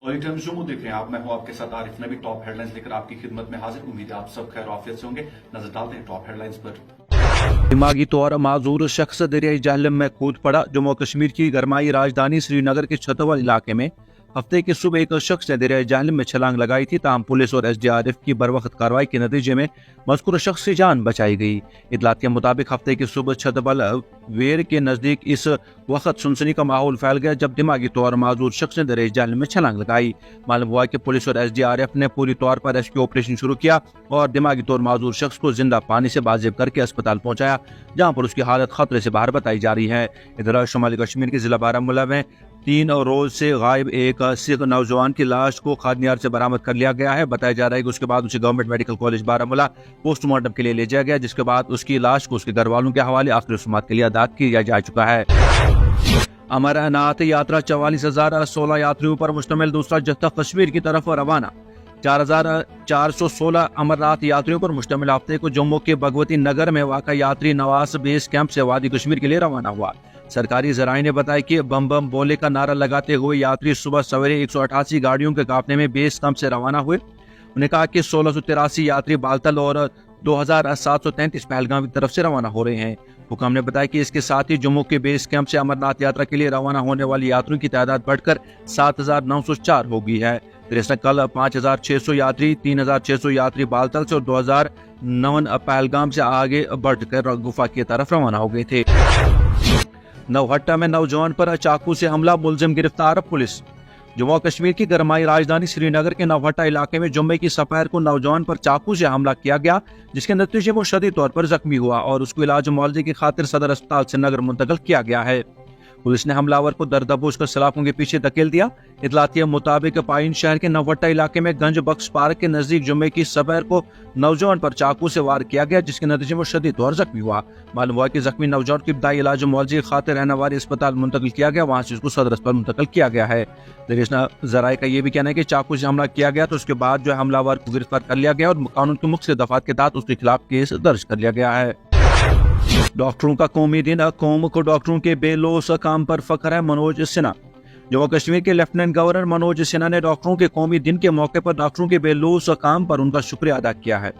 Early times Jammu देख रहे हैं आप, मैं हूं आपके साथ आरिफ नबी। टॉप हेडलाइंस लेकर आपकी खिदमत में हाजिर। उम्मीद है आप सब खैर आफियत से होंगे। नजर डालते हैं टॉप हेडलाइंस पर। दिमागी तौर माजूर शख्स दरियाई जहलम में कूद पड़ा। जम्मू कश्मीर की गरमाई राजधानी श्रीनगर के छतवल इलाके में हफ्ते की सुबह एक शख्स ने दरियाई जहलम में छलांग लगाई थी। ताहम पुलिस और SDRF की बरवक्त कार्रवाई के नतीजे में मज़कूर शख्स की जान बचाई गई। इतलात के मुताबिक हफ्ते की सुबह छतवल वेर के नजदीक इस वक्त सुनसनी का माहौल फैल गया जब दिमागी तौर माजूर शख्स ने दरियाई जहलम में छलांग लगाई। मालूम हुआ कि पुलिस और SDRF ने पूरी तौर पर रेस्क्यू ऑपरेशन शुरू किया और दिमागी तौर माजूर शख्स को जिंदा पानी से बाजिब करके अस्पताल पहुंचाया, जहां पर उसकी हालत खतरे से बाहर बताई जा रही है। इधर शुमाली कश्मीर के जिला बारामूला में 3 रोज से गायब एक सिख नौजवान की लाश को खादनियार से बरामद कर लिया गया है। बताया जा रहा है कि उसके बाद उसे government medical college Baramulla postmortem के लिए ले जाया गया, जिसके बाद उसकी लाश को उसके घर वालों के हवाले आखिरी रस्मात के लिए अदा किया जा चुका है। अमरनाथ यात्रा 44,016 यात्रियों पर मुश्तमिल दूसरा जत्था कश्मीर की तरफ रवाना। 4,416 अमरनाथ यात्रियों पर मुश्तमिल हफ्ते को जम्मू के भगवती नगर में वाक़ा यात्री नवास बेस कैंप से वादी कश्मीर के लिए रवाना हुआ। सरकारी जराये ने बताया कि बम बम बोले का नारा लगाते हुए यात्री सुबह सवेरे 188 गाड़ियों के काफले में बेस कैंप से रवाना हुए। उन्होंने कहा कि 1683 यात्री बालतल और 2733 पहलगाम की तरफ से रवाना हो रहे हैं। हुकाम ने बताया कि इसके साथ ही जम्मू के बेस कैंप से अमरनाथ यात्रा के लिए रवाना होने वाली यात्रियों की तादाद बढ़कर 7,904 हो गई है। दरअसल कल 5,600 यात्री, 3,600 यात्री बालतल से और 2,009 पहलगाम से आगे बढ़कर गुफा की तरफ रवाना हो गए थे। नवहट्टा में नौजवान पर चाकू से हमला, मुलजिम गिरफ्तार। पुलिस जम्मू कश्मीर की गरमाई राजधानी श्रीनगर के नवहट्टा इलाके में जुम्मे की सपहर को नौजवान पर चाकू से हमला किया गया, जिसके नतीजे वो शदीद तौर पर जख्मी हुआ और उसको इलाज मुआवजे की खातिर सदर अस्पताल श्रीनगर मुंतकिल किया गया है। पुलिस ने हमलावर को दर दबोच कर सलाखों के पीछे धकेल दिया। इतलात के मुताबिक पाइन शहर के नवहट्टा इलाके में गंज बख्श पार्क के नजदीक जुम्मे की सपहर को नौजवान पर चाकू से वार किया गया, जिसके नतीजे में शदीद तौर जख्मी हुआ। मालूम हुआ कि जख्मी नौजवान की इब्तदाई इलाज मुआवजे की खातिर रहनावारी अस्पताल मुंतकिल किया गया, वहां से उसको सदर अस्पताल मुंतकिल किया गया है। जराये का यह भी कहना है कि चाकू से हमला किया गया तो उसके बाद जो है हमलावर को गिरफ्तार कर लिया गया और कानून की मुख्तलिफ दफात के तहत उसके खिलाफ केस दर्ज कर लिया गया है। डॉक्टरों का कौमी दिन, कौम को डॉक्टरों के बेलौस काम पर फख्र है। मनोज सिन्हा जम्मू कश्मीर के लेफ्टिनेंट गवर्नर मनोज सिन्हा ने डॉक्टरों के कौमी दिन के मौके पर डॉक्टरों के बेलौस काम पर उनका शुक्रिया अदा किया है।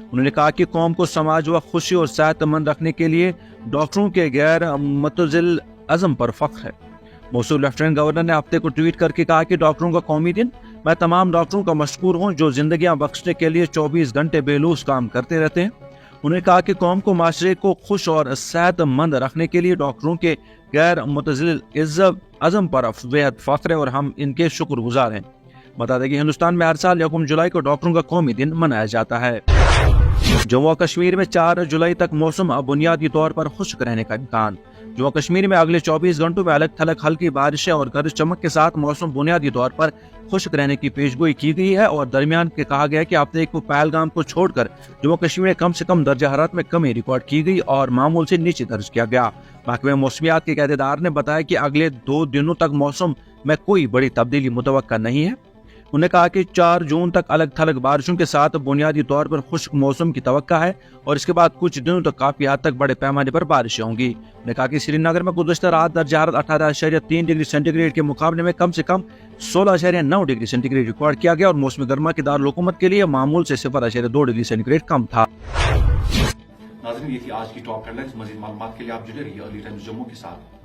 उन्होंने कहा कि कौम को समाज व खुशी और सेहतमंद रखने के लिए डॉक्टरों के गैर मुतजिल अज़म पर फख्र है। मौसूल लेफ्टिनेंट गवर्नर ने हफ्ते को ट्वीट करके कहा कि डॉक्टरों का कौमी दिन, मैं तमाम डॉक्टरों का मशकूर हूँ जो जिंदगियां बख्शने के लिए 24 घंटे बेलौस काम करते रहते हैं। उन्होंने कहा कि कौम को माशरे को खुश और सेहतमंद रखने के लिए डॉक्टरों के गैर मुतजिल अज़म पर बेहद फख्र है और हम इनके शुक्रगुजार हैं। बता दें कि हिंदुस्तान में हर साल 1 जुलाई को डॉक्टरों का कौमी दिन मनाया जाता है। जम्मू कश्मीर में 4 जुलाई तक मौसम बुनियादी तौर पर खुश्क रहने का इम्कान। जम्मू कश्मीर में अगले 24 घंटों में अलग थलग हल्की बारिशें और गरज चमक के साथ मौसम बुनियादी तौर पर खुश्क रहने की पेशगोई की गई है और दरमियान के कहा गया है कि हफ्ते को पहलगाम को छोड़कर जम्मू कश्मीर में कम से कम दर्जा हरारत में कमी रिकॉर्ड की गई और मामूल से नीचे दर्ज किया गया। महकमे मौसमियात के कहदेदार ने बताया कि अगले 2 दिनों तक मौसम में कोई बड़ी तब्दीली मुतवक्का नहीं है। उन्होंने कहा कि 4 जून तक अलग थलग बारिशों के साथ बुनियादी तौर पर खुश्क मौसम की तवक्का है और इसके बाद कुछ दिनों तक काफी हद तक बड़े पैमाने पर बारिशें होंगी। उन्होंने कहा कि श्रीनगर में गुज़श्ता रात दर्जा हरारत 18.3 डिग्री सेंटीग्रेड के मुकाबले में कम 16.9 डिग्री सेंटीग्रेड रिकॉर्ड किया गया और मौसम गर्मा के दारुल हुकूमत के लिए मामूल से 0.2 डिग्री सेंटीग्रेड कम था। नाज़रीन, ये थी आज की टॉप हेडलाइंस। मज़ीद मालूमात के लिए आप जुड़े रहिए अर्ली टाइम्स जम्मू के साथ।